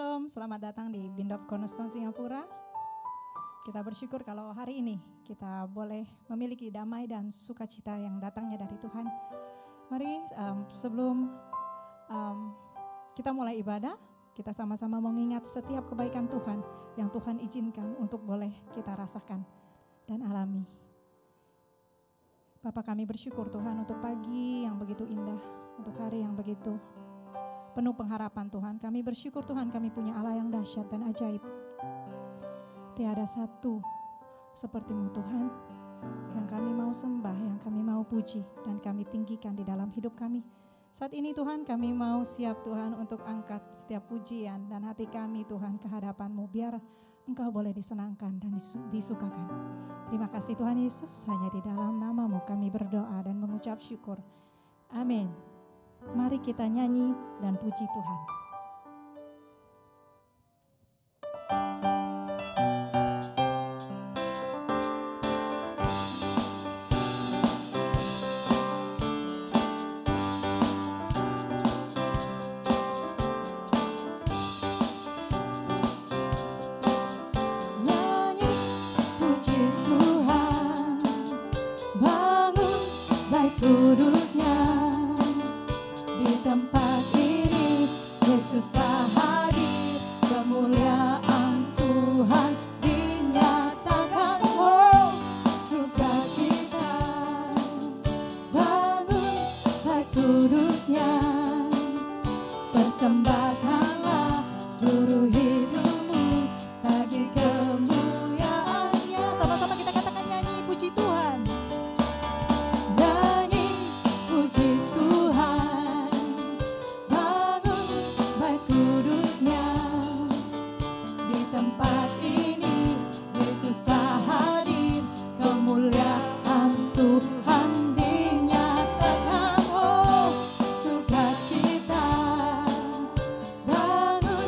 Shalom, selamat datang di Bindov Cornerstone Singapura. Kita bersyukur kalau hari ini kita boleh memiliki damai dan sukacita yang datangnya dari Tuhan. Mari sebelum kita mulai ibadah, kita sama-sama mengingat setiap kebaikan Tuhan yang Tuhan izinkan untuk boleh kita rasakan dan alami. Bapa, kami bersyukur Tuhan untuk pagi yang begitu indah, untuk hari yang begitu penuh pengharapan Tuhan. Kami bersyukur Tuhan, kami punya Allah yang dahsyat dan ajaib. Tiada satu seperti-Mu Tuhan, yang kami mau sembah, yang kami mau puji, dan kami tinggikan di dalam hidup kami. Saat ini Tuhan, kami mau siap Tuhan untuk angkat setiap pujian dan hati kami Tuhan ke hadapan-Mu, biar Engkau boleh disenangkan dan disukakan. Terima kasih Tuhan Yesus, hanya di dalam nama-Mu kami berdoa dan mengucap syukur. Amin. Mari kita nyanyi dan puji Tuhan. Nyanyi puji Tuhan, bangun baik kudusnya. Di tempat ini Yesus telah hadir, kemuliaan Tuhan dinyatakan. Oh, sukacita, bangun baik kudusnya. Persembahkanlah seluruh hidupmu bagi kemuliaannya. Sama-sama kita katakan, nyanyi puji Tuhan. Nyanyi puji Tuhan, bangun baik kudusnya. Di tempat ini Yesus telah hadir, kemuliaan Tuhan dinyatakan. Oh, sukacita, bangun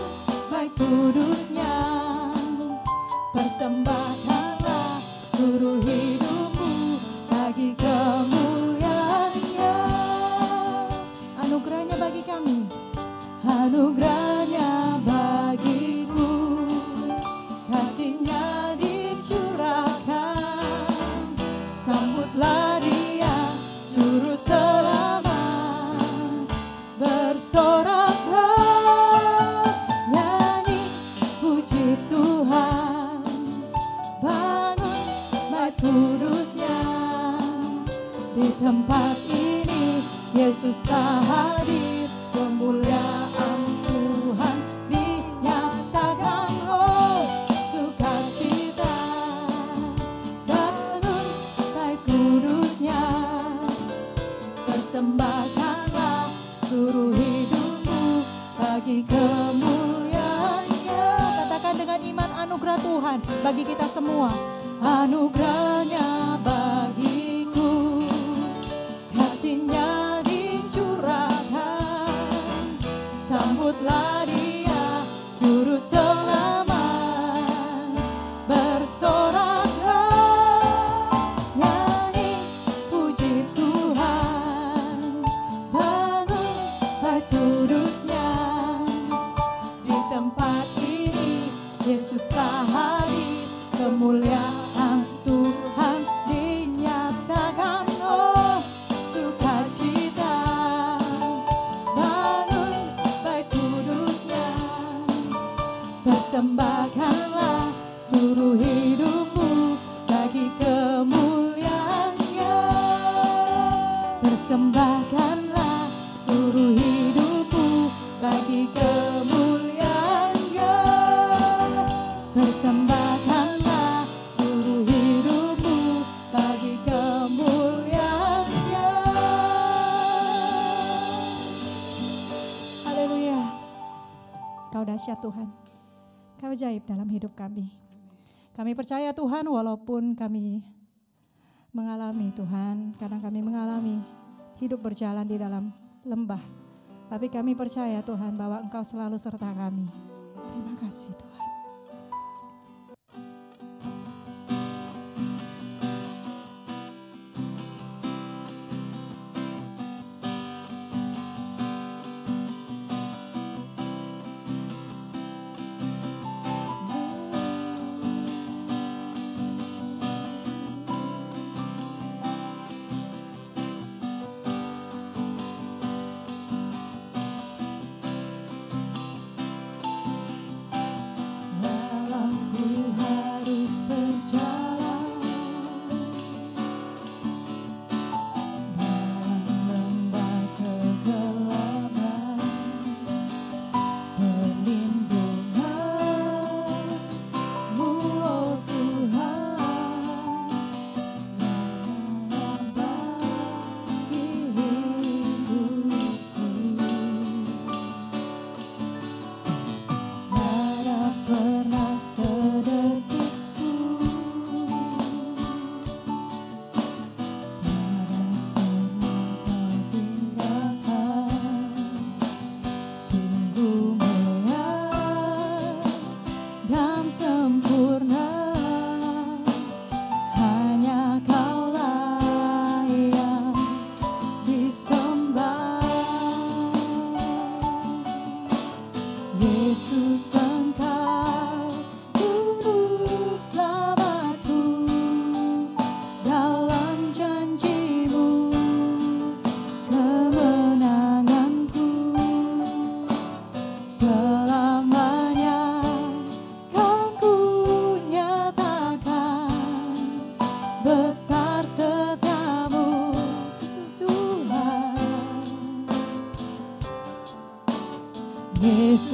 baik kudusnya. Persembahkanlah seluruh hidupmu bagi kemuliaannya. Anugerahnya bagi kami, anugerahnya bagiku, kasihnya dicurahkan. Sambutlah dia, juru selamat, bersoraklah, nyanyi puji Tuhan, bangun baik kudusnya. Di tempat ini Yesus telah hadir, kemuliaan Tuhan dinyatakan. Oh, sukacita, bangun baik kudusnya. Persembahkanlah seluruh hidupmu bagi kemuliaannya. Katakan dengan iman, anugerah Tuhan bagi kita semua. Anugerahnya bagiku, kasihnya dicurahkan. Sambutlah dia, juru selamat, bersoraklah, nyanyi puji Tuhan, bangun baik kudusnya. Di tempat ini Yesus telah hadir, kemuliaan Tuhan dinyatakan. Oh, sukacita, bangun baik kudusnya. Persembahkanlah seluruh hidupmu bagi kemuliaannya. Persembahkanlah seluruh hidupmu bagi kemuliaannya. Persembahkanlah seluruh hidupmu bagi kemuliaannya. Haleluya. Kau dahsyat Tuhan, Kau ajaib dalam hidup kami. Kami percaya Tuhan, walaupun kami mengalami Tuhan, kadang kami mengalami hidup berjalan di dalam lembah, tapi kami percaya Tuhan bahwa Engkau selalu serta kami. Terima kasih Tuhan.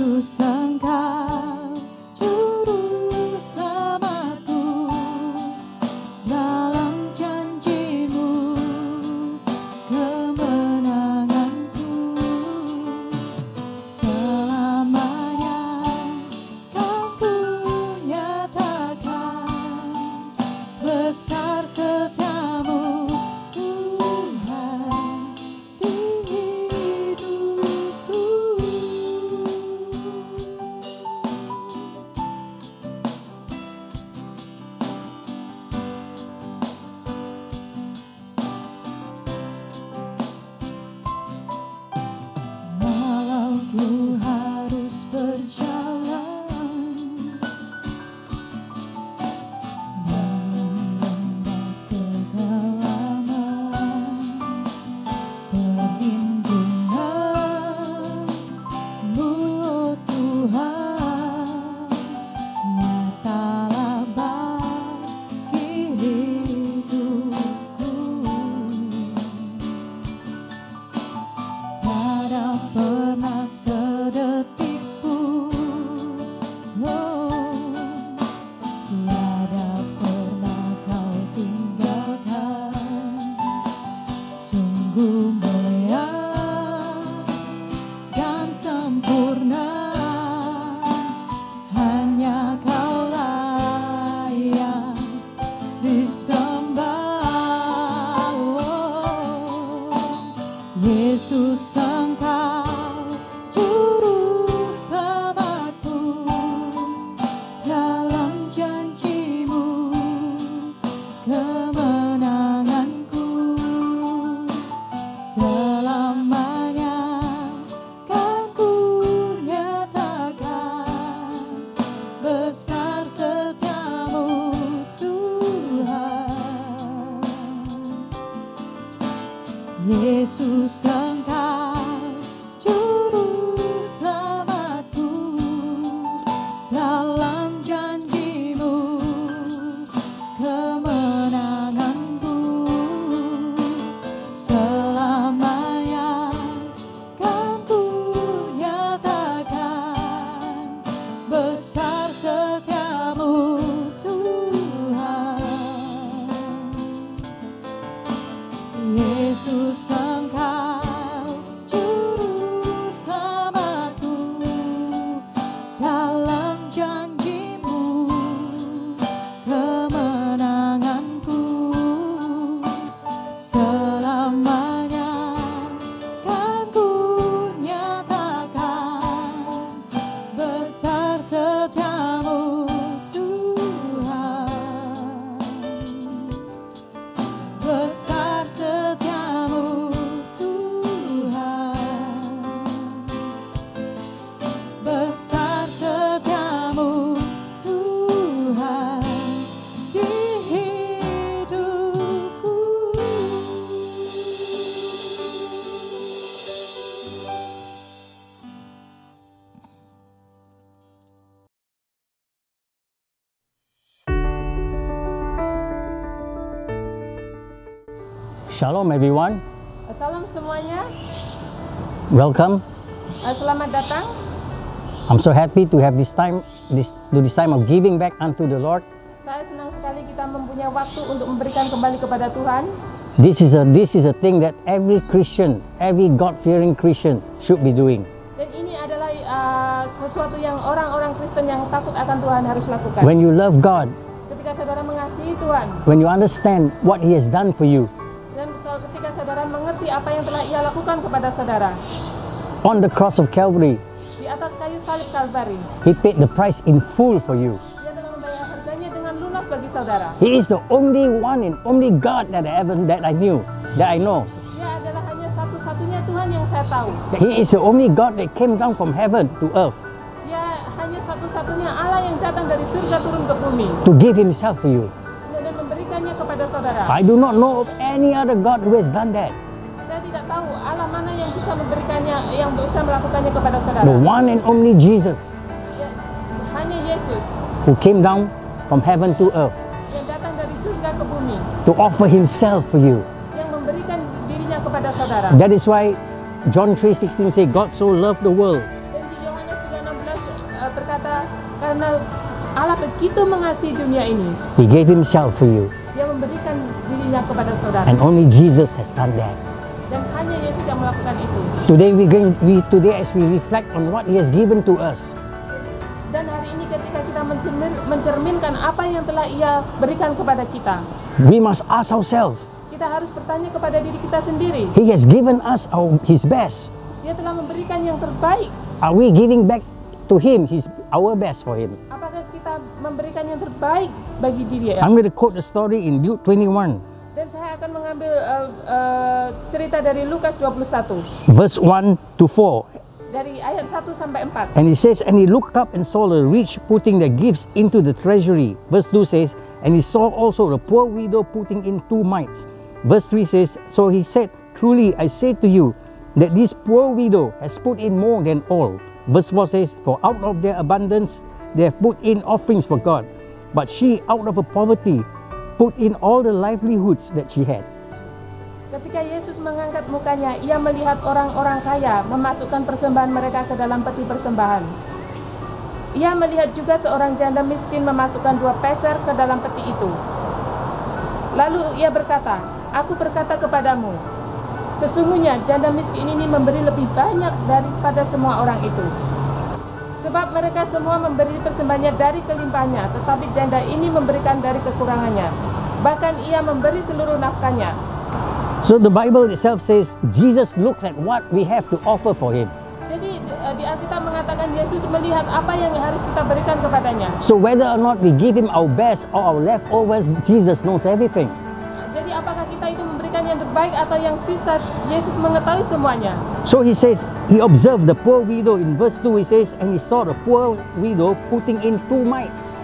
Yesus Engkau juru selamatku, dalam janji-Mu kemenanganku. Selamanya kan ku nyatakan besar setiamu Tuhan di hidupku. Walau ku harus berjalan dalam lembah kedalaman, perlindungan-Mu, oh Tuhan, nyatalah bagi hidupku. Tiada pernah sedetik pun, oh, tiada pernah Kau tinggalkan. Sungguh mulia dan sempurna, hanya Kaulah yang disembah. Oh, Yesus Engkau juru selamatku, dalam janji-Mu kemenanganku. Selamanya kan ku nyatakan besar setiamu Tuhan. Yesus Engkau juru selamatku, dalam janji-Mu kemenanganku. Selamanya kan ku nyatakan besar setiamu Tuhan. Yesus Engkau juru selamatku, dalam janji-Mu kemenanganku. Selamanya kan ku nyatakan besar setiamu Tuhan. Besar setiamu Tuhan, besar setiamu Tuhan di hidupku. Shalom everyone, Salam semuanya, welcome. selamat datang. I'm so happy to have this time of giving back unto the Lord. Saya senang sekali kita mempunyai waktu untuk memberikan kembali kepada Tuhan. This is a thing that every Christian, every God-fearing Christian should be doing. Dan ini adalah sesuatu yang orang-orang Kristen yang takut akan Tuhan harus lakukan. When you love God, Ketika saudara mengasihi Tuhan, when you understand what He has done for you, dan ketika saudara mengerti apa yang telah Ia lakukan kepada saudara on the cross of Calvary, di atas kayu salib Kalvari, He paid the price in full for you. Dia telah membayar harganya dengan lunas bagi saudara. He is the only one and only God that I know. Dia adalah hanya satu-satunya Tuhan yang saya tahu. He is the only God that came down from heaven to earth Dia hanya satu-satunya Allah yang datang dari surga turun ke bumi to give Himself for you. dan memberikannya kepada saudara. I do not know of any other God who has done that. Saya tidak tahu Allah mana yang bisa memberikannya, yang bisa melakukannya kepada saudara. The one and only Jesus Ya, hanya Yesus who came down from heaven to earth yang datang dari surga ke bumi, to offer Himself for you. yang memberikan dirinya kepada saudara. That is why John 3:16 says, God so loved the world Dan di Yohanes 3:16 berkata, karena Allah begitu mengasihi dunia ini, He gave Himself for you. Dia memberikan dirinya kepada saudara. And only Jesus has done that. Dan hanya Yesus yang melakukan itu. Today as we reflect on what He has given to us, Dan hari ini ketika kita mencerminkan apa yang telah Ia berikan kepada kita, we must ask ourselves, kita harus bertanya kepada diri kita sendiri. He has given us His best. Dia telah memberikan yang terbaik. Are we giving back to Him our best for Him? Apakah kita memberikan yang terbaik bagi diri? I'm going to quote the story in Luke 21, Dan saya akan mengambil cerita dari Lukas 21 verse 1 to 4. dari ayat 1 sampai 4. And it says, and he looked up and saw the rich putting their gifts into the treasury. Verse 2 says, and he saw also the poor widow putting in 2 mites. Verse 3 says, so he said, truly I say to you, that this poor widow has put in more than all. Verse 4 says, for out of their abundance they have put in offerings for God. But she, out of her poverty, put in all the livelihoods that she had. Ketika Yesus mengangkat mukanya, ia melihat orang-orang kaya memasukkan persembahan mereka ke dalam peti persembahan. Ia melihat juga seorang janda miskin memasukkan 2 peser ke dalam peti itu. Lalu ia berkata, aku berkata kepadamu, sesungguhnya janda miskin ini memberi lebih banyak daripada semua orang itu. Sebab mereka semua memberi persembahannya dari kelimpahannya, tetapi janda ini memberikan dari kekurangannya. Bahkan ia memberi seluruh nafkahnya. So the Bible itself says Jesus looks at what we have to offer for Him. Jadi di Alkitab mengatakan Yesus melihat apa yang harus kita berikan kepadanya. So whether or not we give Him our best or our leftovers, Jesus knows everything. Jadi apakah kita itu memberikan yang terbaik atau yang sisa, Yesus mengetahui semuanya. So He says, He observed the poor widow. In verse 2 He says, and He saw the poor widow putting in 2 mites.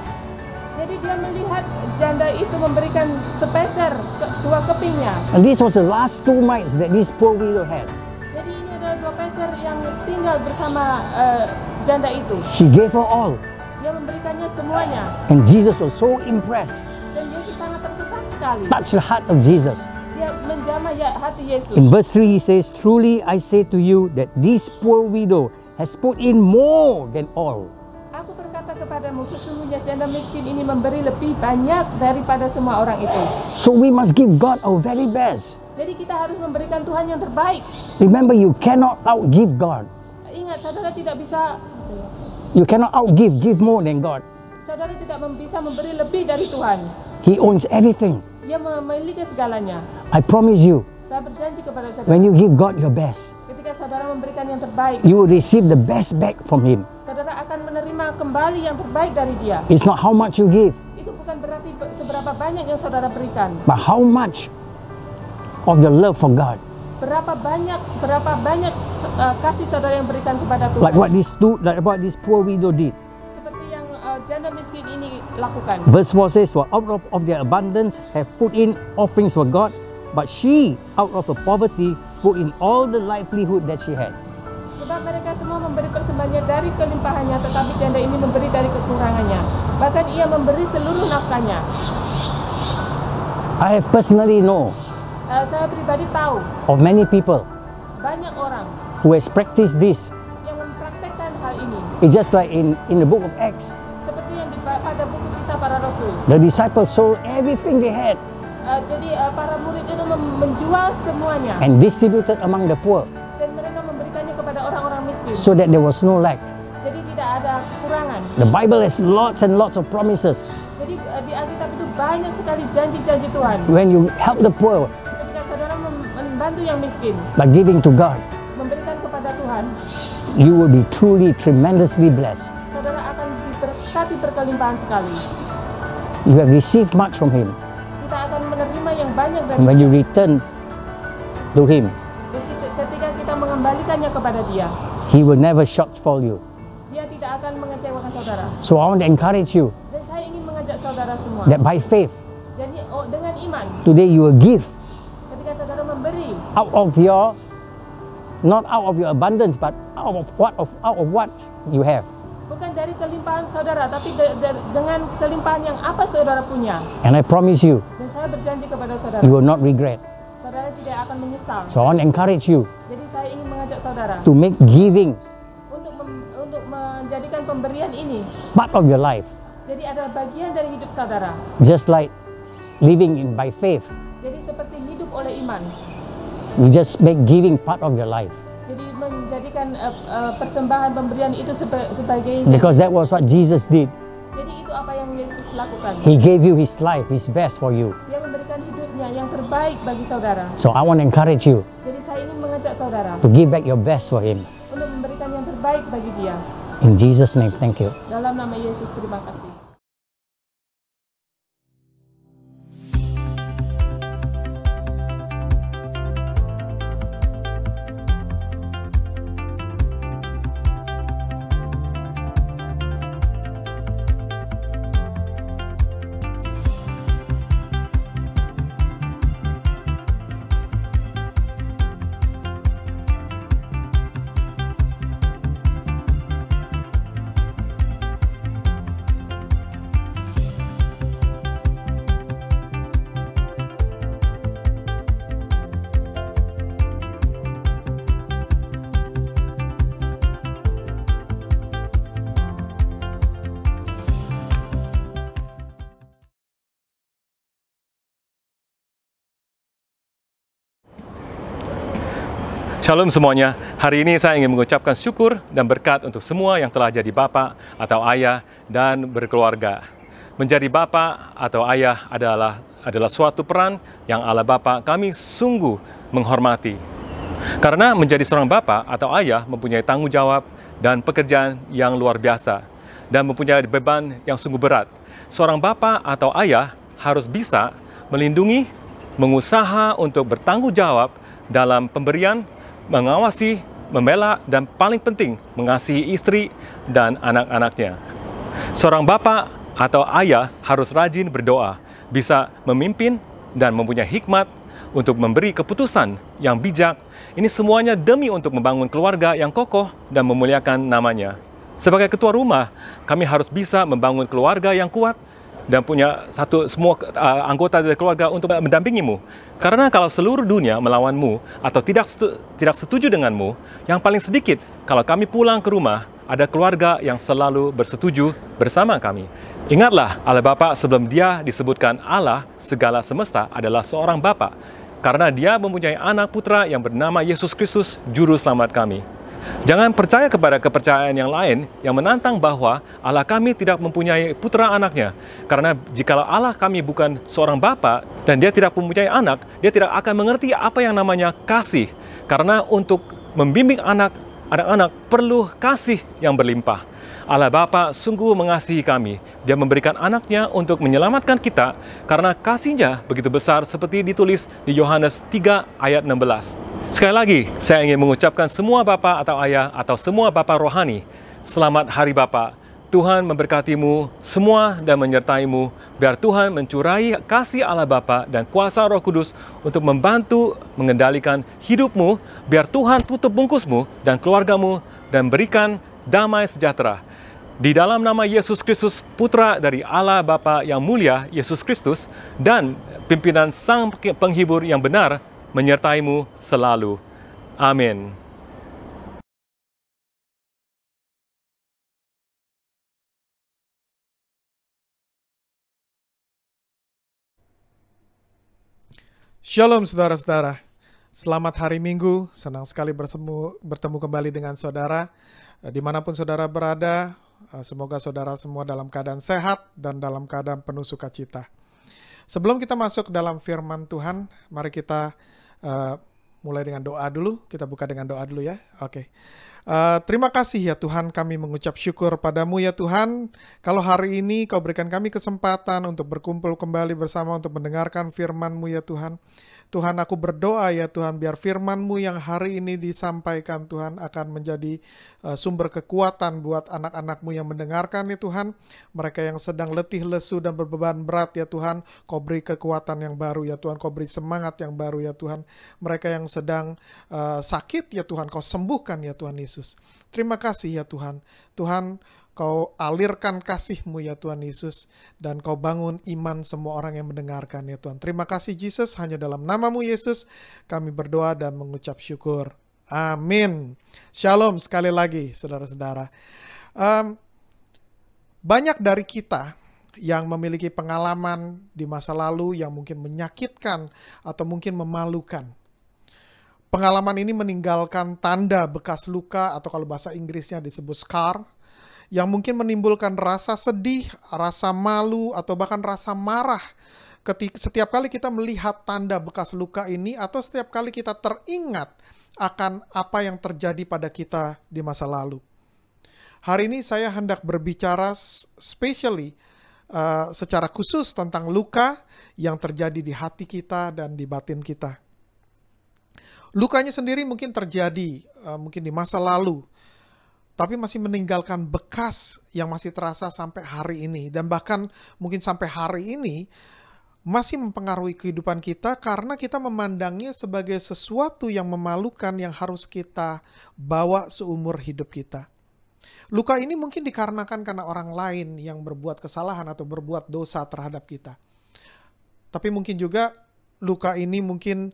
Jadi dia melihat janda itu memberikan sepeser, 2 kepingnya. And this was the last 2 mites that this poor widow had. Jadi ini adalah 2 peser yang tinggal bersama janda itu. She gave her all. Dia memberikannya semuanya. And Jesus was so impressed. Dan Yesus sangat terkesan sekali. Touched the heart of Jesus. Dia menjamah hati Yesus. In verse 3 He says, truly I say to you that this poor widow has put in more than all. Aku berkata kepadamu, sesungguhnya janda miskin ini memberi lebih banyak daripada semua orang itu. So we must give God our very best. Jadi kita harus memberikan Tuhan yang terbaik. Remember, you cannot outgive God. Ingat, saudara tidak bisa, You cannot give more than God. saudara tidak bisa memberi lebih dari Tuhan. He owns everything. Dia memiliki segalanya. I promise you, Saya berjanji kepada saudara, when you give God your best, ketika saudara memberikan yang terbaik, you will receive the best back from Him. saudara akan menerima kembali yang terbaik dari Dia. It's not how much you give, Itu bukan berarti seberapa banyak yang saudara berikan, but how much of your love for God. berapa banyak kasih saudara yang berikan kepada Tuhan. Like what this poor widow did. Seperti yang janda miskin ini lakukan. Verse 4 says, for out of their abundance have put in offerings for God, but she, out of her poverty, put in all the livelihood that she had. Sebab mereka semua memberi persembahannya dari kelimpahannya, tetapi janda ini memberi dari kekurangannya. Bahkan ia memberi seluruh nafkahnya. I have personally know Saya pribadi tahu of many people banyak orang who has practiced this. yang mempraktekkan hal ini. It's just like in the book of Acts, Seperti yang pada buku Kisah Para Rasul. the disciples sold everything they had Jadi para murid itu menjual semuanya and distributed among the poor, dan mereka memberikannya kepada orang-orang miskin. so that there was no lack. Jadi tidak ada kekurangan. The Bible has lots and lots of promises. Jadi di Alkitab itu banyak sekali janji-janji Tuhan. When you help the poor Ketika saudara membantu yang miskin, by giving to God, memberikan kepada Tuhan, you will be truly tremendously blessed. saudara akan diberkati berkelimpahan sekali. You have received much from Him, Kita akan menerima yang banyak dari and when you return to Him, ketika kita mengembalikannya kepada Dia. He will never shortfall you. Dia tidak akan mengecewakan saudara. So I want to encourage you Dan saya ingin mengajak saudara semua. that by faith, Jadi dengan iman, today you will give ketika saudara memberi, out of your, not out of your abundance, but out of what you have. bukan dari kelimpahan saudara, tapi dengan kelimpahan yang apa saudara punya. And I promise you, Dan saya berjanji kepada saudara, you will not regret. saudara tidak akan menyesal. So I want to encourage you Jadi saya ingin mengajak saudara to make giving untuk menjadikan pemberian ini part of your life. jadi adalah bagian dari hidup saudara. Just like living in by faith, Jadi seperti hidup oleh iman. you just make giving part of your life. Jadi menjadikan persembahan pemberian itu sebagai. Because that was what Jesus did. Jadi itu apa yang Yesus lakukan. He gave you His life, His best for you. Dia memberikan hidupnya yang terbaik bagi saudara. So I want to encourage you Jadi saya ingin mengajak saudara to give back your best for Him. untuk memberikan yang terbaik bagi dia. In Jesus' name, thank you. Dalam nama Yesus, terima kasih. Shalom semuanya, hari ini saya ingin mengucapkan syukur dan berkat untuk semua yang telah jadi bapak atau ayah dan berkeluarga. Menjadi bapak atau ayah adalah suatu peran yang Allah Bapa kami sungguh menghormati. Karena menjadi seorang bapak atau ayah mempunyai tanggung jawab dan pekerjaan yang luar biasa dan mempunyai beban yang sungguh berat. Seorang bapak atau ayah harus bisa melindungi, mengusaha untuk bertanggung jawab dalam pemberian, mengawasi, membela, dan paling penting, mengasihi istri dan anak-anaknya. Seorang bapak atau ayah harus rajin berdoa, bisa memimpin dan mempunyai hikmat untuk memberi keputusan yang bijak. Ini semuanya demi untuk membangun keluarga yang kokoh dan memuliakan namanya. Sebagai ketua rumah, kami harus bisa membangun keluarga yang kuat dan punya semua anggota dari keluarga untuk mendampingimu. Karena kalau seluruh dunia melawanmu atau tidak setuju denganmu, yang paling sedikit kalau kami pulang ke rumah ada keluarga yang selalu bersetuju bersama kami. Ingatlah, Allah Bapa sebelum Dia disebutkan Allah segala semesta adalah seorang Bapa, karena Dia mempunyai anak putra yang bernama Yesus Kristus, juru selamat kami. Jangan percaya kepada kepercayaan yang lain yang menantang bahwa Allah kami tidak mempunyai putra anaknya. Karena jikalau Allah kami bukan seorang bapa dan Dia tidak mempunyai anak, Dia tidak akan mengerti apa yang namanya kasih. Karena untuk membimbing anak-anak perlu kasih yang berlimpah. Allah Bapa sungguh mengasihi kami. Dia memberikan anaknya untuk menyelamatkan kita karena kasih-Nya begitu besar seperti ditulis di Yohanes 3 ayat 16. Sekali lagi, saya ingin mengucapkan semua bapa atau ayah atau semua bapa rohani, selamat Hari Bapa. Tuhan memberkatimu semua dan menyertaimu, biar Tuhan mencurai kasih Allah Bapa dan kuasa Roh Kudus untuk membantu mengendalikan hidupmu, biar Tuhan tutup bungkusmu dan keluargamu dan berikan damai sejahtera. Di dalam nama Yesus Kristus, Putra dari Allah Bapa yang mulia, Yesus Kristus, dan pimpinan Sang Penghibur yang benar, menyertaimu selalu. Amin. Shalom saudara-saudara, selamat hari Minggu, senang sekali bertemu kembali dengan saudara. Dimanapun saudara berada, semoga saudara semua dalam keadaan sehat dan dalam keadaan penuh sukacita. Sebelum kita masuk dalam firman Tuhan, mari kita mulai dengan doa dulu. Kita buka dengan doa dulu ya. Oke. Terima kasih ya Tuhan, kami mengucap syukur padamu ya Tuhan. Kalau hari ini kau berikan kami kesempatan untuk berkumpul kembali bersama untuk mendengarkan firman-Mu ya Tuhan. Tuhan, aku berdoa ya Tuhan, biar firman-Mu yang hari ini disampaikan Tuhan akan menjadi sumber kekuatan buat anak-anak-Mu yang mendengarkan ya Tuhan. Mereka yang sedang letih, lesu, dan berbeban berat ya Tuhan, Kau beri kekuatan yang baru ya Tuhan, Kau beri semangat yang baru ya Tuhan. Mereka yang sedang sakit ya Tuhan, Kau sembuhkan ya Tuhan Yesus. Terima kasih ya Tuhan. Tuhan, Kau alirkan kasih-Mu ya Tuhan Yesus, dan Kau bangun iman semua orang yang mendengarkan ya Tuhan. Terima kasih Yesus, hanya dalam nama-Mu Yesus kami berdoa dan mengucap syukur. Amin. Shalom sekali lagi saudara-saudara. Banyak dari kita yang memiliki pengalaman di masa lalu yang mungkin menyakitkan atau mungkin memalukan. Pengalaman ini meninggalkan tanda bekas luka atau kalau bahasa Inggrisnya disebut scar, yang mungkin menimbulkan rasa sedih, rasa malu, atau bahkan rasa marah setiap kali kita melihat tanda bekas luka ini atau setiap kali kita teringat akan apa yang terjadi pada kita di masa lalu. Hari ini saya hendak berbicara secara khusus tentang luka yang terjadi di hati kita dan di batin kita. Lukanya sendiri mungkin terjadi mungkin di masa lalu, tapi masih meninggalkan bekas yang masih terasa sampai hari ini. Dan bahkan mungkin sampai hari ini masih mempengaruhi kehidupan kita karena kita memandangnya sebagai sesuatu yang memalukan yang harus kita bawa seumur hidup kita. Luka ini mungkin dikarenakan karena orang lain yang berbuat kesalahan atau berbuat dosa terhadap kita. Tapi mungkin juga luka ini mungkin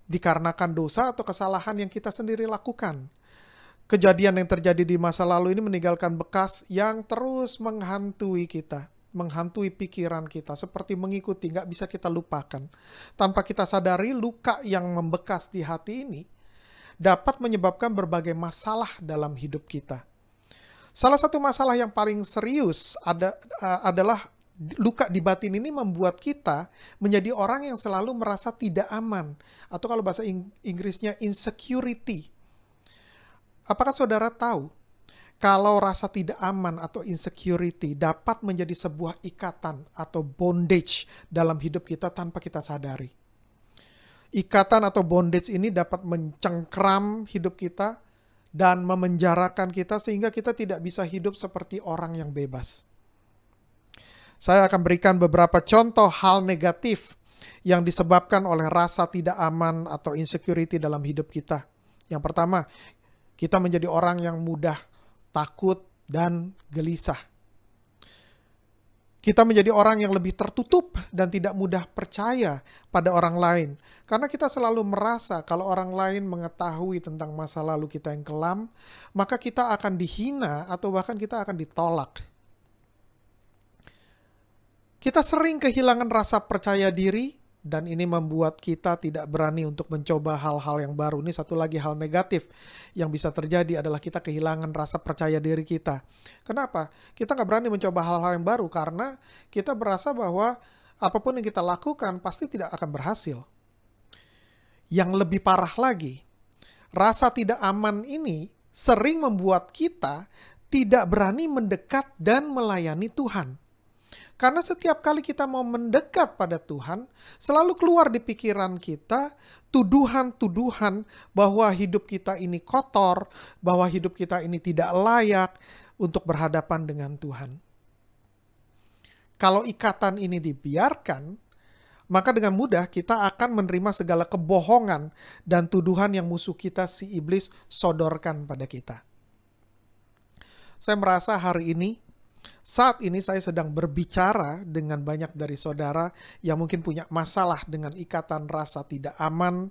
dikarenakan dosa atau kesalahan yang kita sendiri lakukan. Kejadian yang terjadi di masa lalu ini meninggalkan bekas yang terus menghantui kita, menghantui pikiran kita, seperti mengikuti, nggak bisa kita lupakan. Tanpa kita sadari, luka yang membekas di hati ini dapat menyebabkan berbagai masalah dalam hidup kita. Salah satu masalah yang paling serius adalah luka di batin ini membuat kita menjadi orang yang selalu merasa tidak aman. Atau kalau bahasa Inggrisnya insecurity. Apakah saudara tahu kalau rasa tidak aman atau insecurity dapat menjadi sebuah ikatan atau bondage dalam hidup kita tanpa kita sadari? Ikatan atau bondage ini dapat mencengkram hidup kita dan memenjarakan kita sehingga kita tidak bisa hidup seperti orang yang bebas. Saya akan berikan beberapa contoh hal negatif yang disebabkan oleh rasa tidak aman atau insecurity dalam hidup kita. Yang pertama, kita menjadi orang yang mudah takut dan gelisah. Kita menjadi orang yang lebih tertutup dan tidak mudah percaya pada orang lain. Karena kita selalu merasa kalau orang lain mengetahui tentang masa lalu kita yang kelam, maka kita akan dihina atau bahkan kita akan ditolak. Kita sering kehilangan rasa percaya diri dan ini membuat kita tidak berani untuk mencoba hal-hal yang baru. Ini satu lagi hal negatif yang bisa terjadi adalah kita kehilangan rasa percaya diri kita. Kenapa? Kita nggak berani mencoba hal-hal yang baru karena kita berasa bahwa apapun yang kita lakukan pasti tidak akan berhasil. Yang lebih parah lagi, rasa tidak aman ini sering membuat kita tidak berani mendekat dan melayani Tuhan. Karena setiap kali kita mau mendekat pada Tuhan, selalu keluar di pikiran kita tuduhan-tuduhan bahwa hidup kita ini kotor, bahwa hidup kita ini tidak layak untuk berhadapan dengan Tuhan. Kalau ikatan ini dibiarkan, maka dengan mudah kita akan menerima segala kebohongan dan tuduhan yang musuh kita si iblis sodorkan pada kita. Saya merasa hari ini, saat ini saya sedang berbicara dengan banyak dari saudara yang mungkin punya masalah dengan ikatan rasa tidak aman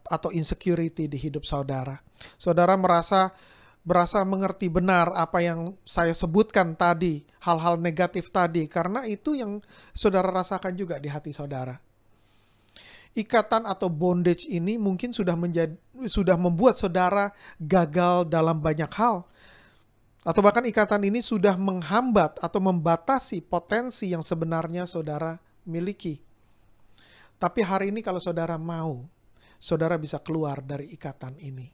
atau insecurity di hidup saudara. Saudara merasa mengerti benar apa yang saya sebutkan tadi, hal-hal negatif tadi, karena itu yang saudara rasakan juga di hati saudara. Ikatan atau bondage ini mungkin sudah membuat saudara gagal dalam banyak hal. Atau bahkan ikatan ini sudah menghambat atau membatasi potensi yang sebenarnya saudara miliki. Tapi hari ini kalau saudara mau, saudara bisa keluar dari ikatan ini.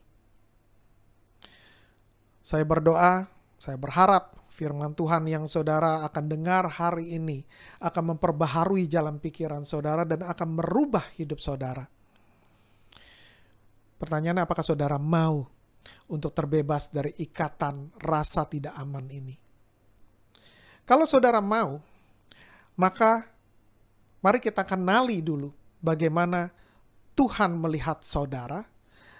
Saya berdoa, saya berharap firman Tuhan yang saudara akan dengar hari ini akan memperbaharui jalan pikiran saudara dan akan merubah hidup saudara. Pertanyaannya, apakah saudara mau untuk terbebas dari ikatan rasa tidak aman ini? Kalau saudara mau, maka mari kita kenali dulu bagaimana Tuhan melihat saudara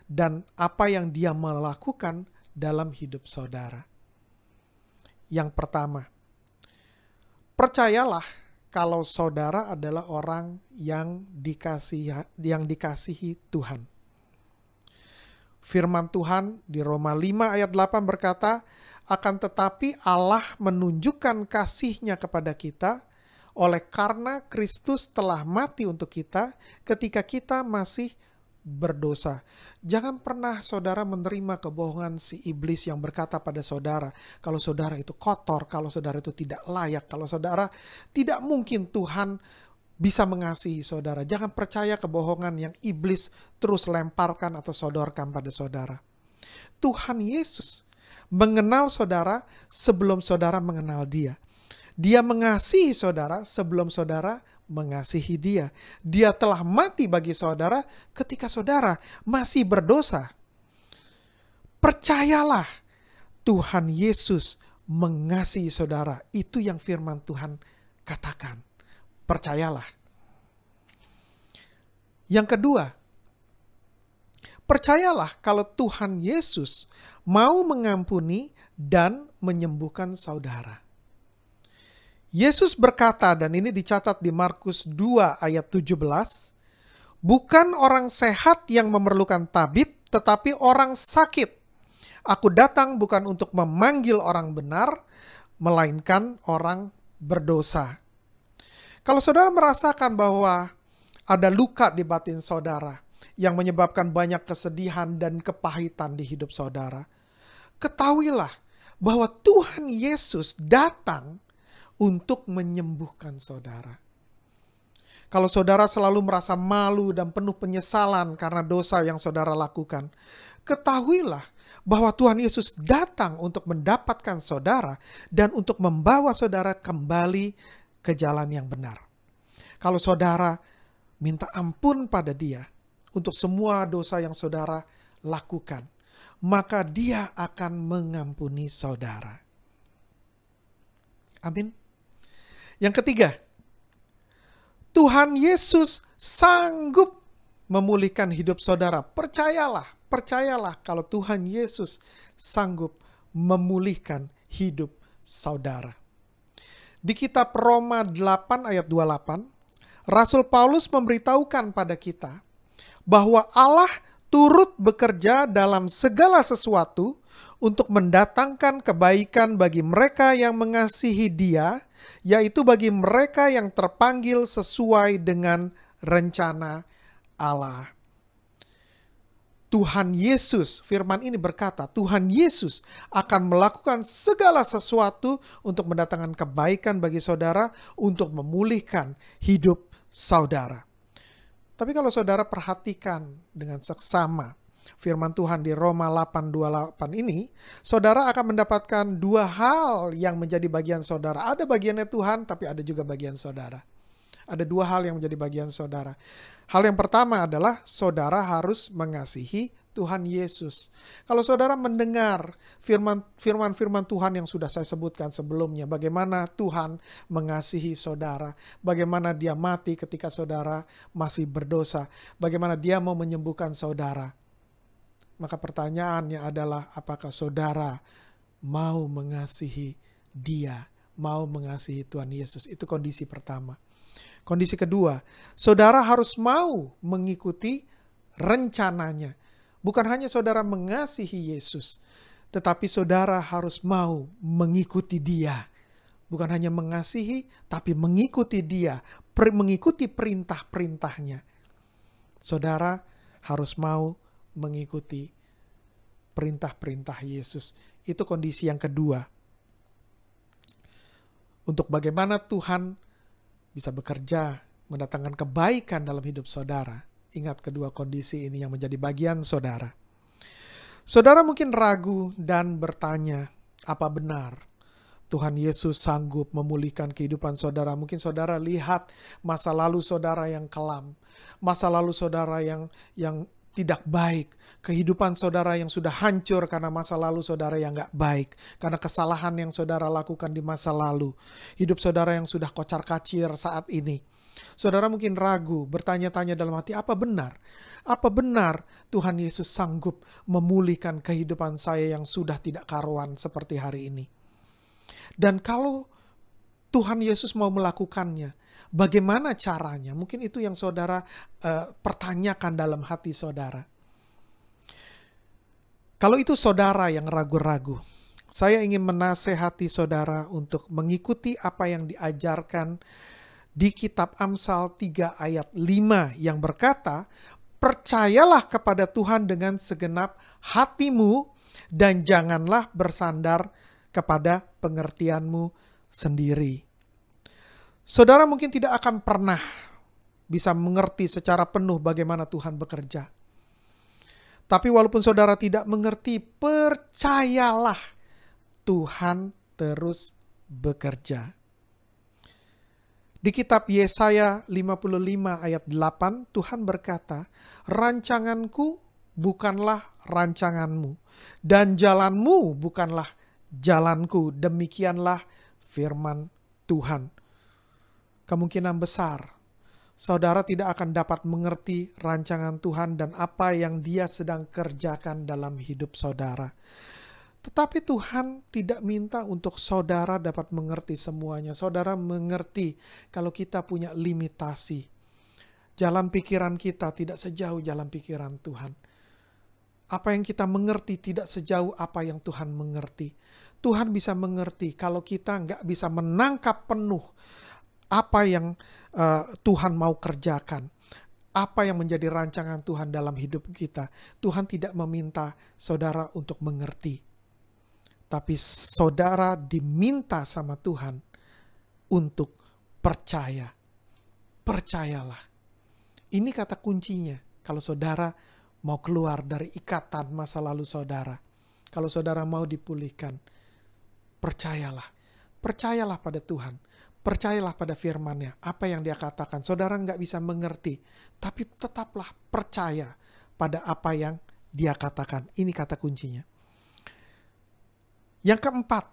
dan apa yang Dia melakukan dalam hidup saudara. Yang pertama, percayalah kalau saudara adalah orang yang dikasihi Tuhan. Firman Tuhan di Roma 5 ayat 8 berkata, Akan tetapi Allah menunjukkan kasih-Nya kepada kita oleh karena Kristus telah mati untuk kita ketika kita masih berdosa. Jangan pernah saudara menerima kebohongan si iblis yang berkata pada saudara, kalau saudara itu kotor, kalau saudara itu tidak layak, kalau saudara tidak mungkin Tuhan bisa mengasihi saudara. Jangan percaya kebohongan yang iblis terus lemparkan atau sodorkan pada saudara. Tuhan Yesus mengenal saudara sebelum saudara mengenal Dia. Dia mengasihi saudara sebelum saudara mengasihi Dia. Dia telah mati bagi saudara ketika saudara masih berdosa. Percayalah, Tuhan Yesus mengasihi saudara. Itu yang firman Tuhan katakan. Percayalah. Yang kedua, percayalah kalau Tuhan Yesus mau mengampuni dan menyembuhkan saudara. Yesus berkata, dan ini dicatat di Markus 2 ayat 17, bukan orang sehat yang memerlukan tabib, tetapi orang sakit. Aku datang bukan untuk memanggil orang benar, melainkan orang berdosa. Kalau saudara merasakan bahwa ada luka di batin saudara, yang menyebabkan banyak kesedihan dan kepahitan di hidup saudara, ketahuilah bahwa Tuhan Yesus datang untuk menyembuhkan saudara. Kalau saudara selalu merasa malu dan penuh penyesalan karena dosa yang saudara lakukan, ketahuilah bahwa Tuhan Yesus datang untuk mendapatkan saudara dan untuk membawa saudara kembali ke jalan yang benar. Kalau saudara minta ampun pada Dia untuk semua dosa yang saudara lakukan, maka Dia akan mengampuni saudara. Amin. Yang ketiga, Tuhan Yesus sanggup memulihkan hidup saudara. Percayalah kalau Tuhan Yesus sanggup memulihkan hidup saudara. Di kitab Roma 8 ayat 28, Rasul Paulus memberitahukan pada kita bahwa Allah turut bekerja dalam segala sesuatu untuk mendatangkan kebaikan bagi mereka yang mengasihi Dia, yaitu bagi mereka yang terpanggil sesuai dengan rencana Allah. Tuhan Yesus, firman ini berkata, Tuhan Yesus akan melakukan segala sesuatu untuk mendatangkan kebaikan bagi saudara, untuk memulihkan hidup saudara. Tapi kalau saudara perhatikan dengan seksama firman Tuhan di Roma 8:28 ini, saudara akan mendapatkan dua hal yang menjadi bagian saudara. Ada bagiannya Tuhan, tapi ada juga bagian saudara. Ada dua hal yang menjadi bagian saudara. Hal yang pertama adalah saudara harus mengasihi Tuhan Yesus. Kalau saudara mendengar firman-firman Tuhan yang sudah saya sebutkan sebelumnya, bagaimana Tuhan mengasihi saudara, bagaimana Dia mati ketika saudara masih berdosa, bagaimana Dia mau menyembuhkan saudara, maka pertanyaannya adalah apakah saudara mau mengasihi Dia, mau mengasihi Tuhan Yesus? Itu kondisi pertama. Kondisi kedua, saudara harus mau mengikuti rencananya. Bukan hanya saudara mengasihi Yesus, tetapi saudara harus mau mengikuti Dia. Bukan hanya mengasihi, tapi mengikuti Dia, mengikuti perintah-perintahnya. Saudara harus mau mengikuti perintah-perintah Yesus. Itu kondisi yang kedua. Untuk bagaimana Tuhan bisa bekerja, mendatangkan kebaikan dalam hidup saudara. Ingat kedua kondisi ini yang menjadi bagian saudara. Saudara mungkin ragu dan bertanya, apa benar Tuhan Yesus sanggup memulihkan kehidupan saudara? Mungkin saudara lihat masa lalu saudara yang kelam, masa lalu saudara yang tidak baik, kehidupan saudara yang sudah hancur karena masa lalu saudara yang gak baik, karena kesalahan yang saudara lakukan di masa lalu, hidup saudara yang sudah kocar-kacir saat ini. Saudara mungkin ragu, bertanya-tanya dalam hati, apa benar? Apa benar Tuhan Yesus sanggup memulihkan kehidupan saya yang sudah tidak karuan seperti hari ini? Dan kalau Tuhan Yesus mau melakukannya, bagaimana caranya? Mungkin itu yang saudara pertanyakan dalam hati saudara. Kalau itu saudara yang ragu-ragu, Saya ingin menasehati saudara untuk mengikuti apa yang diajarkan di kitab Amsal 3 ayat 5 yang berkata, percayalah kepada Tuhan dengan segenap hatimu dan janganlah bersandar kepada pengertianmu sendiri. Saudara mungkin tidak akan pernah bisa mengerti secara penuh bagaimana Tuhan bekerja. Tapi walaupun saudara tidak mengerti, percayalah Tuhan terus bekerja. Di kitab Yesaya 55 ayat 8, Tuhan berkata, rancanganku bukanlah rancanganmu, dan jalanmu bukanlah jalanku. Demikianlah firman Tuhan. Kemungkinan besar, saudara tidak akan dapat mengerti rancangan Tuhan dan apa yang Dia sedang kerjakan dalam hidup saudara. Tetapi Tuhan tidak minta untuk saudara dapat mengerti semuanya. Saudara mengerti kalau kita punya limitasi. Jalan pikiran kita tidak sejauh jalan pikiran Tuhan. Apa yang kita mengerti tidak sejauh apa yang Tuhan mengerti. Tuhan bisa mengerti kalau kita nggak bisa menangkap penuh apa yang Tuhan mau kerjakan. Apa yang menjadi rancangan Tuhan dalam hidup kita. Tuhan tidak meminta saudara untuk mengerti. Tapi saudara diminta sama Tuhan untuk percaya. Percayalah. Ini kata kuncinya. Kalau saudara mau keluar dari ikatan masa lalu saudara. Kalau saudara mau dipulihkan. Percayalah. Percayalah pada Tuhan. Percayalah pada firman-Nya. Apa yang Dia katakan. Saudara nggak bisa mengerti. Tapi tetaplah percaya pada apa yang Dia katakan. Ini kata kuncinya. Yang keempat,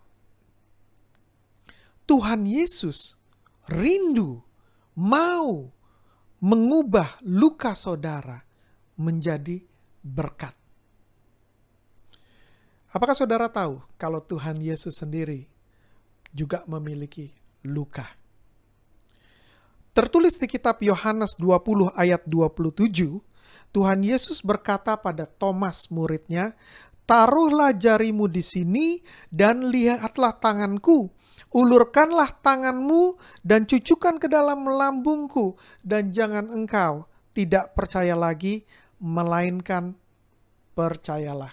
Tuhan Yesus rindu, mau mengubah luka saudara menjadi berkat. Apakah saudara tahu kalau Tuhan Yesus sendiri juga memiliki luka? Tertulis di kitab Yohanes 20 ayat 27, Tuhan Yesus berkata pada Thomas muridnya, taruhlah jarimu di sini dan lihatlah tanganku. Ulurkanlah tanganmu dan cucukkan ke dalam lambungku. Dan jangan engkau tidak percaya lagi, melainkan percayalah.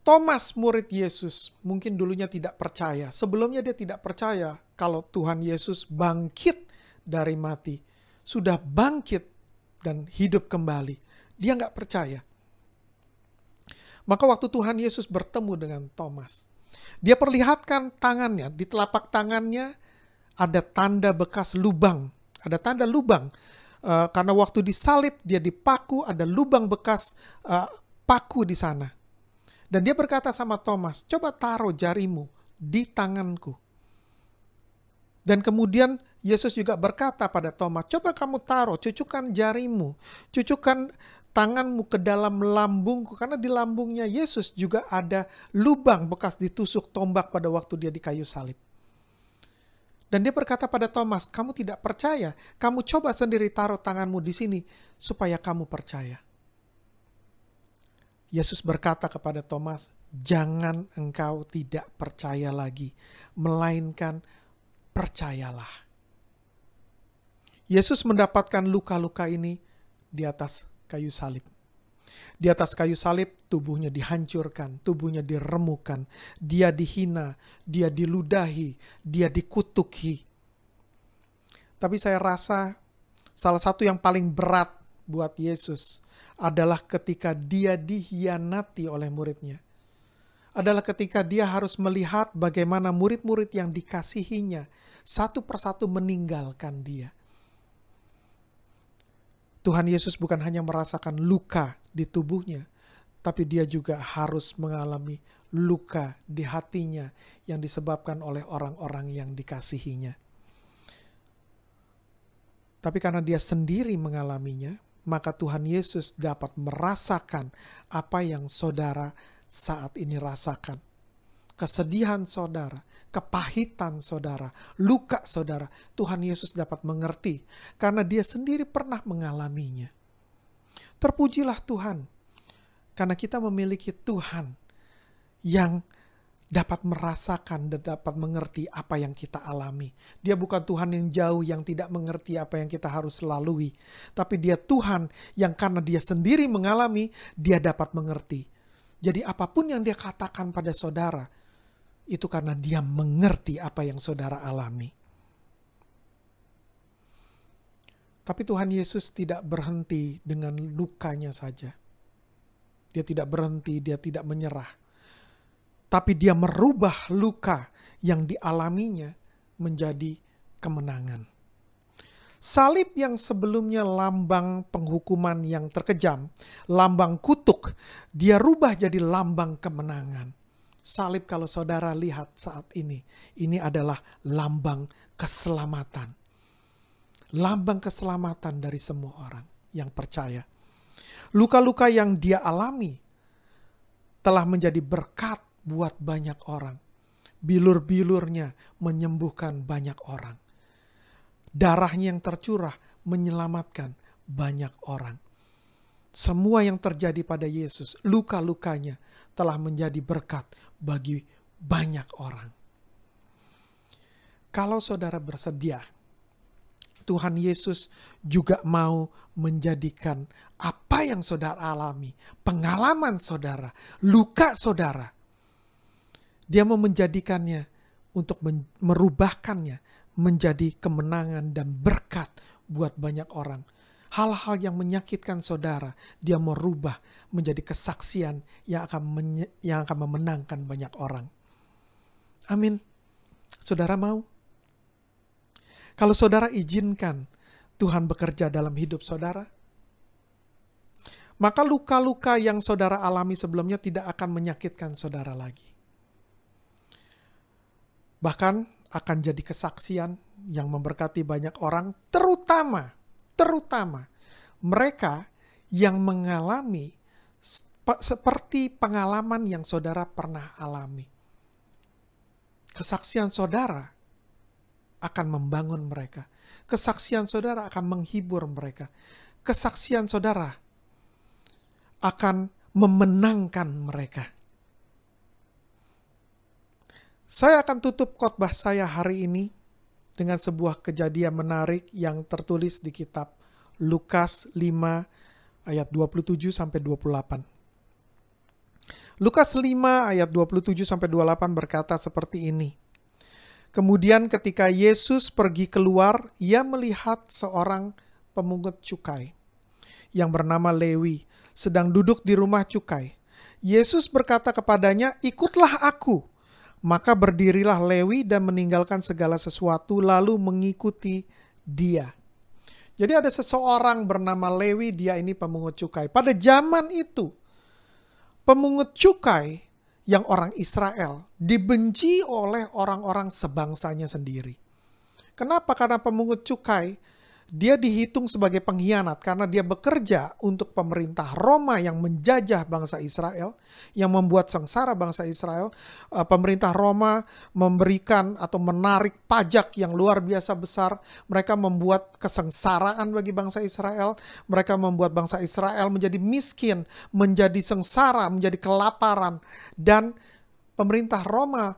Thomas murid Yesus mungkin dulunya tidak percaya. Sebelumnya dia tidak percaya kalau Tuhan Yesus bangkit dari mati. Sudah bangkit dan hidup kembali. Dia nggak percaya. Maka waktu Tuhan Yesus bertemu dengan Thomas, Dia perlihatkan tangannya, di telapak tangannya ada tanda bekas lubang. Ada tanda lubang. Karena waktu disalib, dia dipaku, ada lubang bekas paku di sana. Dan dia berkata sama Thomas, coba taruh jarimu di tanganku. Dan kemudian Yesus juga berkata pada Thomas, coba kamu taruh, cucukkan jarimu, cucukkan tanganmu ke dalam lambungku. Karena di lambungnya Yesus juga ada lubang bekas ditusuk tombak pada waktu dia di kayu salib. Dan dia berkata pada Thomas, kamu tidak percaya, kamu coba sendiri taruh tanganmu di sini supaya kamu percaya. Yesus berkata kepada Thomas, jangan engkau tidak percaya lagi, melainkan percayalah. Yesus mendapatkan luka-luka ini di atas kayu salib. Di atas kayu salib tubuhnya dihancurkan, tubuhnya diremukan, dia dihina, dia diludahi, dia dikutuki. Tapi saya rasa salah satu yang paling berat buat Yesus adalah ketika dia dihianati oleh muridnya. Adalah ketika dia harus melihat bagaimana murid-murid yang dikasihinya satu persatu meninggalkan dia. Tuhan Yesus bukan hanya merasakan luka di tubuhnya, tapi dia juga harus mengalami luka di hatinya yang disebabkan oleh orang-orang yang dikasihinya. Tapi karena dia sendiri mengalaminya, maka Tuhan Yesus dapat merasakan apa yang saudara saat ini rasakan. Kesedihan saudara, kepahitan saudara, luka saudara, Tuhan Yesus dapat mengerti karena dia sendiri pernah mengalaminya. Terpujilah Tuhan, karena kita memiliki Tuhan yang dapat merasakan dan dapat mengerti apa yang kita alami. Dia bukan Tuhan yang jauh yang tidak mengerti apa yang kita harus lalui. Tapi dia Tuhan yang karena dia sendiri mengalami, dia dapat mengerti. Jadi apapun yang dia katakan pada saudara, itu karena dia mengerti apa yang saudara alami. Tapi Tuhan Yesus tidak berhenti dengan lukanya saja. Dia tidak berhenti, dia tidak menyerah. Tapi dia merubah luka yang dialaminya menjadi kemenangan. Salib yang sebelumnya lambang penghukuman yang terkejam, lambang kutuk, dia rubah jadi lambang kemenangan. Salib kalau saudara lihat saat ini adalah lambang keselamatan. Lambang keselamatan dari semua orang yang percaya. Luka-luka yang dia alami telah menjadi berkat buat banyak orang. Bilur-bilurnya menyembuhkan banyak orang. Darahnya yang tercurah menyelamatkan banyak orang. Semua yang terjadi pada Yesus, luka-lukanya telah menjadi berkat bagi banyak orang. Kalau saudara bersedia, Tuhan Yesus juga mau menjadikan apa yang saudara alami, pengalaman saudara, luka saudara, dia mau menjadikannya untuk merubahkannya menjadi kemenangan dan berkat buat banyak orang. Hal-hal yang menyakitkan saudara, dia mau rubah menjadi kesaksian yang akan memenangkan banyak orang. Amin. Saudara mau? Kalau saudara izinkan Tuhan bekerja dalam hidup saudara, maka luka-luka yang saudara alami sebelumnya tidak akan menyakitkan saudara lagi. Bahkan akan jadi kesaksian yang memberkati banyak orang, terutama mereka yang mengalami seperti pengalaman yang saudara pernah alami. Kesaksian saudara akan membangun mereka. Kesaksian saudara akan menghibur mereka. Kesaksian saudara akan memenangkan mereka. Saya akan tutup khotbah saya hari ini dengan sebuah kejadian menarik yang tertulis di kitab Lukas 5 ayat 27 sampai 28. Lukas 5 ayat 27 sampai 28 berkata seperti ini. Kemudian ketika Yesus pergi keluar, ia melihat seorang pemungut cukai yang bernama Lewi sedang duduk di rumah cukai. Yesus berkata kepadanya, "Ikutlah aku." Maka berdirilah Lewi dan meninggalkan segala sesuatu lalu mengikuti dia. Jadi ada seseorang bernama Lewi, dia ini pemungut cukai. Pada zaman itu, pemungut cukai yang orang Israel dibenci oleh orang-orang sebangsanya sendiri. Kenapa? Karena pemungut cukai, dia dihitung sebagai pengkhianat karena dia bekerja untuk pemerintah Roma yang menjajah bangsa Israel, yang membuat sengsara bangsa Israel. Pemerintah Roma memberikan atau menarik pajak yang luar biasa besar. Mereka membuat kesengsaraan bagi bangsa Israel. Mereka membuat bangsa Israel menjadi miskin, menjadi sengsara, menjadi kelaparan. Dan pemerintah Roma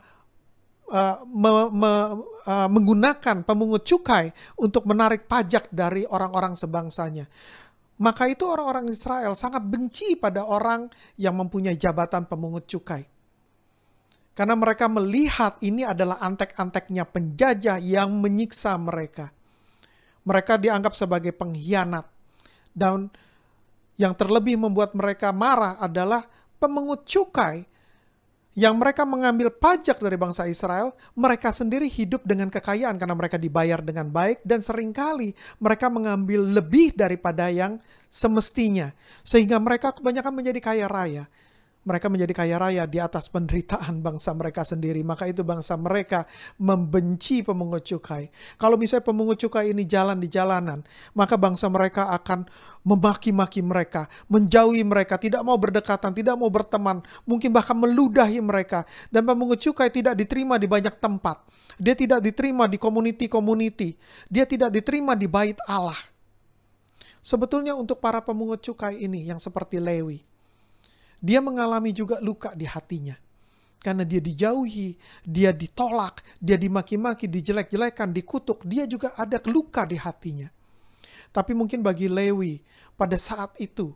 menggunakan pemungut cukai untuk menarik pajak dari orang-orang sebangsanya. Maka itu orang-orang Israel sangat benci pada orang yang mempunyai jabatan pemungut cukai. Karena mereka melihat ini adalah antek-anteknya penjajah yang menyiksa mereka. Mereka dianggap sebagai pengkhianat. Dan yang terlebih membuat mereka marah adalah pemungut cukai yang mereka mengambil pajak dari bangsa Israel, mereka sendiri hidup dengan kekayaan karena mereka dibayar dengan baik dan seringkali mereka mengambil lebih daripada yang semestinya. Sehingga mereka kebanyakan menjadi kaya raya. Mereka menjadi kaya raya di atas penderitaan bangsa mereka sendiri. Maka itu bangsa mereka membenci pemungut cukai. Kalau misalnya pemungut cukai ini jalan di jalanan, maka bangsa mereka akan memaki-maki mereka, menjauhi mereka, tidak mau berdekatan, tidak mau berteman, mungkin bahkan meludahi mereka. Dan pemungut cukai tidak diterima di banyak tempat. Dia tidak diterima di community-community. Dia tidak diterima di bait Allah. Sebetulnya untuk para pemungut cukai ini yang seperti Lewi, dia mengalami juga luka di hatinya. Karena dia dijauhi, dia ditolak, dia dimaki-maki, dijelek-jelekan, dikutuk. Dia juga ada luka di hatinya. Tapi mungkin bagi Lewi, pada saat itu,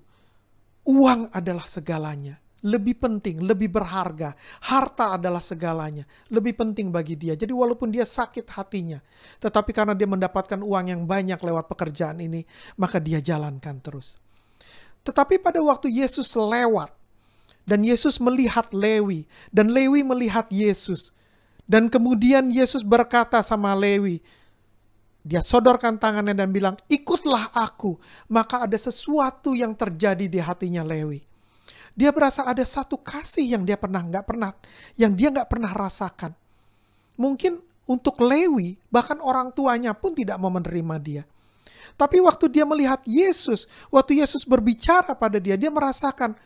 uang adalah segalanya. Lebih penting, lebih berharga. Harta adalah segalanya. Lebih penting bagi dia. Jadi walaupun dia sakit hatinya, tetapi karena dia mendapatkan uang yang banyak lewat pekerjaan ini, maka dia jalankan terus. Tetapi pada waktu Yesus lewat, dan Yesus melihat Lewi, dan Lewi melihat Yesus. Dan kemudian Yesus berkata sama Lewi, dia sodorkan tangannya dan bilang, ikutlah aku. Maka ada sesuatu yang terjadi di hatinya Lewi. Dia berasa ada satu kasih yang dia nggak pernah rasakan. Mungkin untuk Lewi, bahkan orang tuanya pun tidak mau menerima dia. Tapi waktu dia melihat Yesus, waktu Yesus berbicara pada dia, dia merasakan,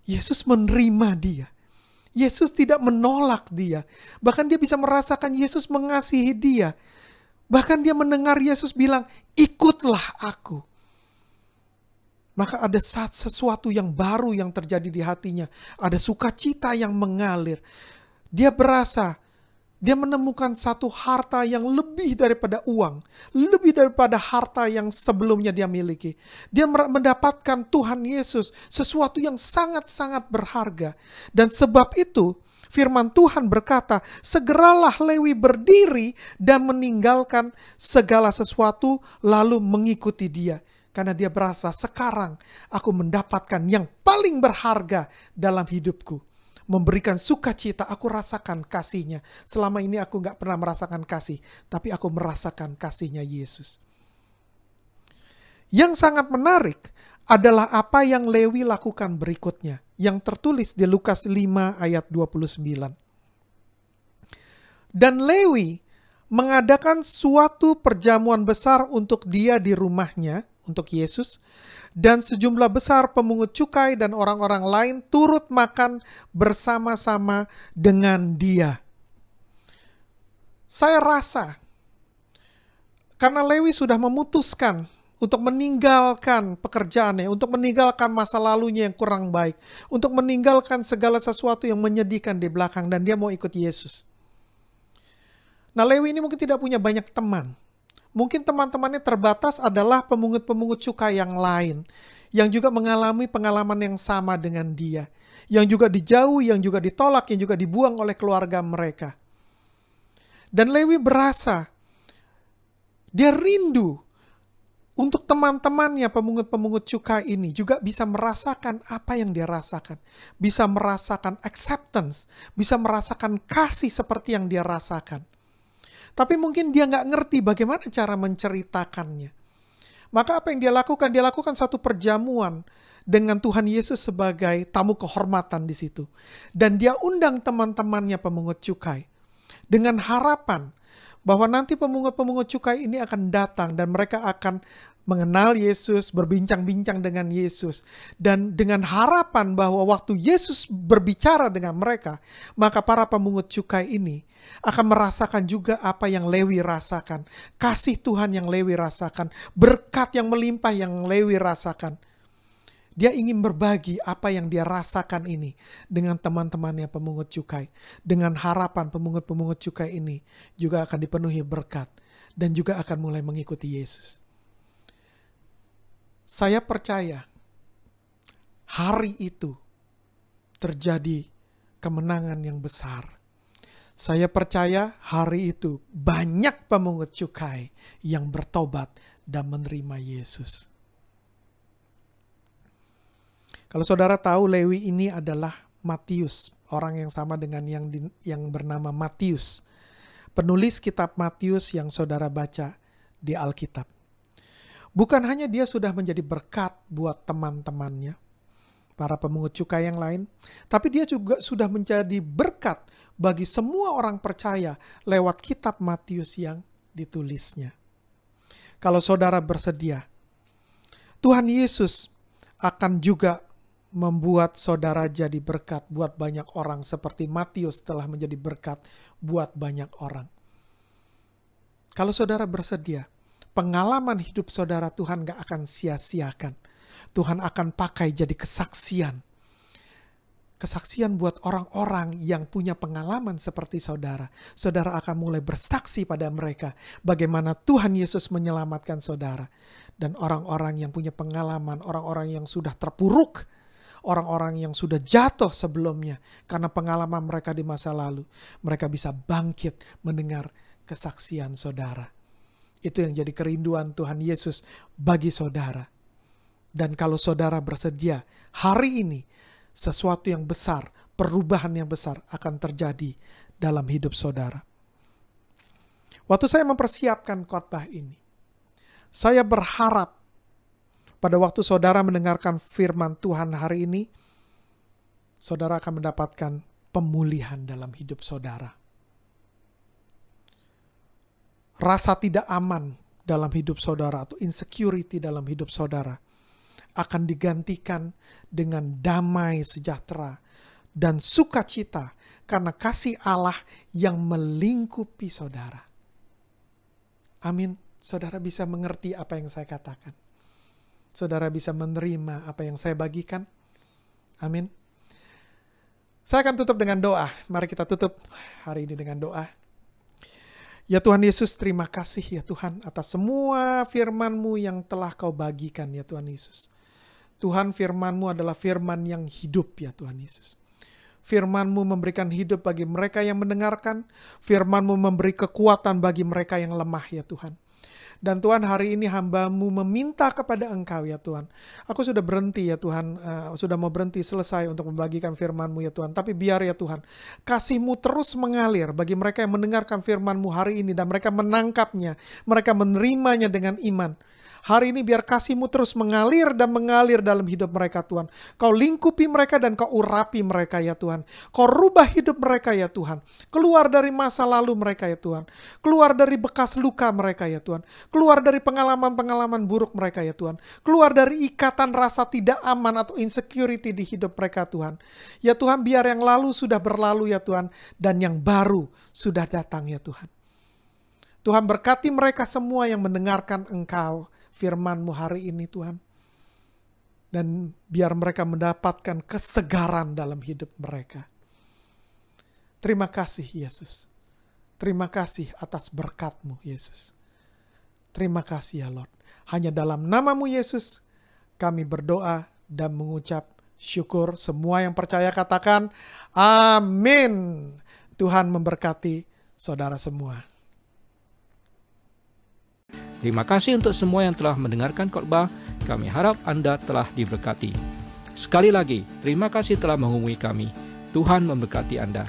Yesus menerima dia. Yesus tidak menolak dia. Bahkan dia bisa merasakan Yesus mengasihi dia. Bahkan dia mendengar Yesus bilang, ikutlah aku. Maka ada sesuatu yang baru yang terjadi di hatinya. Ada sukacita yang mengalir. Dia berasa, dia menemukan satu harta yang lebih daripada uang. Lebih daripada harta yang sebelumnya dia miliki. Dia mendapatkan Tuhan Yesus, sesuatu yang sangat-sangat berharga. Dan sebab itu, firman Tuhan berkata, segeralah Lewi berdiri dan meninggalkan segala sesuatu lalu mengikuti dia. Karena dia berasa, sekarang aku mendapatkan yang paling berharga dalam hidupku. Memberikan sukacita, aku rasakan kasihnya. Selama ini aku gak pernah merasakan kasih, tapi aku merasakan kasihnya Yesus. Yang sangat menarik adalah apa yang Lewi lakukan berikutnya, yang tertulis di Lukas 5 ayat 29. Dan Lewi mengadakan suatu perjamuan besar untuk dia di rumahnya, untuk Yesus, dan sejumlah besar pemungut cukai dan orang-orang lain turut makan bersama-sama dengan dia. Saya rasa, karena Lewi sudah memutuskan untuk meninggalkan pekerjaannya, untuk meninggalkan masa lalunya yang kurang baik, untuk meninggalkan segala sesuatu yang menyedihkan di belakang, dan dia mau ikut Yesus. Nah, Lewi ini mungkin tidak punya banyak teman. Mungkin teman-temannya terbatas adalah pemungut-pemungut cukai yang lain, yang juga mengalami pengalaman yang sama dengan dia, yang juga dijauhi, yang juga ditolak, yang juga dibuang oleh keluarga mereka. Dan Lewi berasa, dia rindu untuk teman-temannya pemungut-pemungut cukai ini juga bisa merasakan apa yang dia rasakan. Bisa merasakan acceptance, bisa merasakan kasih seperti yang dia rasakan. Tapi mungkin dia nggak ngerti bagaimana cara menceritakannya. Maka apa yang dia lakukan? Dia lakukan satu perjamuan dengan Tuhan Yesus sebagai tamu kehormatan di situ. Dan dia undang teman-temannya pemungut cukai. Dengan harapan bahwa nanti pemungut-pemungut cukai ini akan datang dan mereka akan mengenal Yesus, berbincang-bincang dengan Yesus. Dan dengan harapan bahwa waktu Yesus berbicara dengan mereka, maka para pemungut cukai ini akan merasakan juga apa yang Lewi rasakan. Kasih Tuhan yang Lewi rasakan. Berkat yang melimpah yang Lewi rasakan. Dia ingin berbagi apa yang dia rasakan ini dengan teman-temannya pemungut cukai. Dengan harapan pemungut-pemungut cukai ini juga akan dipenuhi berkat. Dan juga akan mulai mengikuti Yesus. Saya percaya hari itu terjadi kemenangan yang besar. Saya percaya hari itu banyak pemungut cukai yang bertobat dan menerima Yesus. Kalau saudara tahu, Lewi ini adalah Matius, orang yang sama dengan yang bernama Matius. Penulis kitab Matius yang saudara baca di Alkitab. Bukan hanya dia sudah menjadi berkat buat teman-temannya, para pemungut cukai yang lain, tapi dia juga sudah menjadi berkat bagi semua orang percaya lewat kitab Matius yang ditulisnya. Kalau saudara bersedia, Tuhan Yesus akan juga membuat saudara jadi berkat buat banyak orang seperti Matius telah menjadi berkat buat banyak orang. Kalau saudara bersedia, pengalaman hidup saudara Tuhan gak akan sia-siakan. Tuhan akan pakai jadi kesaksian. kesaksian buat orang-orang yang punya pengalaman seperti saudara. Saudara akan mulai bersaksi pada mereka bagaimana Tuhan Yesus menyelamatkan saudara. Dan orang-orang yang punya pengalaman, orang-orang yang sudah terpuruk, orang-orang yang sudah jatuh sebelumnya karena pengalaman mereka di masa lalu, mereka bisa bangkit mendengar kesaksian saudara. Itu yang jadi kerinduan Tuhan Yesus bagi saudara. Dan kalau saudara bersedia, hari ini sesuatu yang besar, perubahan yang besar akan terjadi dalam hidup saudara. Waktu saya mempersiapkan khotbah ini, saya berharap pada waktu saudara mendengarkan firman Tuhan hari ini, saudara akan mendapatkan pemulihan dalam hidup saudara. Rasa tidak aman dalam hidup saudara atau insecurity dalam hidup saudara akan digantikan dengan damai sejahtera dan sukacita karena kasih Allah yang melingkupi saudara. Amin. Saudara bisa mengerti apa yang saya katakan. Saudara bisa menerima apa yang saya bagikan. Amin. Saya akan tutup dengan doa. Mari kita tutup hari ini dengan doa. Ya Tuhan Yesus, terima kasih ya Tuhan atas semua firman-Mu yang telah Kau bagikan ya Tuhan Yesus. Tuhan, firman-Mu adalah firman yang hidup ya Tuhan Yesus. Firman-Mu memberikan hidup bagi mereka yang mendengarkan. Firman-Mu memberi kekuatan bagi mereka yang lemah ya Tuhan. Dan Tuhan, hari ini hamba-Mu meminta kepada Engkau ya Tuhan. Aku sudah berhenti ya Tuhan, sudah mau berhenti selesai untuk membagikan firman-Mu ya Tuhan. Tapi biar ya Tuhan, kasih-Mu terus mengalir bagi mereka yang mendengarkan firman-Mu hari ini. Dan mereka menangkapnya, mereka menerimanya dengan iman. Hari ini biar kasih-Mu terus mengalir dan mengalir dalam hidup mereka Tuhan. Kau lingkupi mereka dan Kau urapi mereka ya Tuhan. Kau rubah hidup mereka ya Tuhan. Keluar dari masa lalu mereka ya Tuhan. Keluar dari bekas luka mereka ya Tuhan. Keluar dari pengalaman-pengalaman buruk mereka ya Tuhan. Keluar dari ikatan rasa tidak aman atau insecurity di hidup mereka Tuhan. Ya Tuhan, biar yang lalu sudah berlalu ya Tuhan. Dan yang baru sudah datang ya Tuhan. Tuhan, berkati mereka semua yang mendengarkan Engkau, firman-Mu hari ini Tuhan. Dan biar mereka mendapatkan kesegaran dalam hidup mereka. Terima kasih Yesus. Terima kasih atas berkat-Mu Yesus. Terima kasih ya Lord. Hanya dalam nama-Mu Yesus kami berdoa dan mengucap syukur. Semua yang percaya katakan amin. Tuhan memberkati saudara semua. Terima kasih untuk semua yang telah mendengarkan khotbah. Kami harap Anda telah diberkati. Sekali lagi, terima kasih telah menghubungi kami. Tuhan memberkati Anda.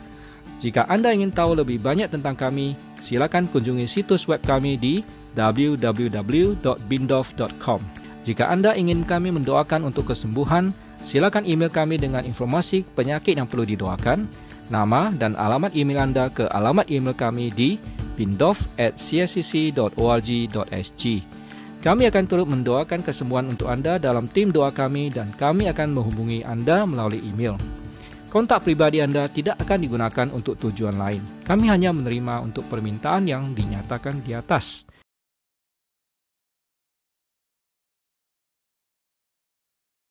Jika Anda ingin tahu lebih banyak tentang kami, silakan kunjungi situs web kami di www.bindof.com. Jika Anda ingin kami mendoakan untuk kesembuhan, silakan email kami dengan informasi penyakit yang perlu didoakan, nama dan alamat email Anda ke alamat email kami di bindof@cscc.org.sg. Kami akan turut mendoakan kesembuhan untuk Anda dalam tim doa kami dan kami akan menghubungi Anda melalui email. Kontak pribadi Anda tidak akan digunakan untuk tujuan lain. Kami hanya menerima untuk permintaan yang dinyatakan di atas.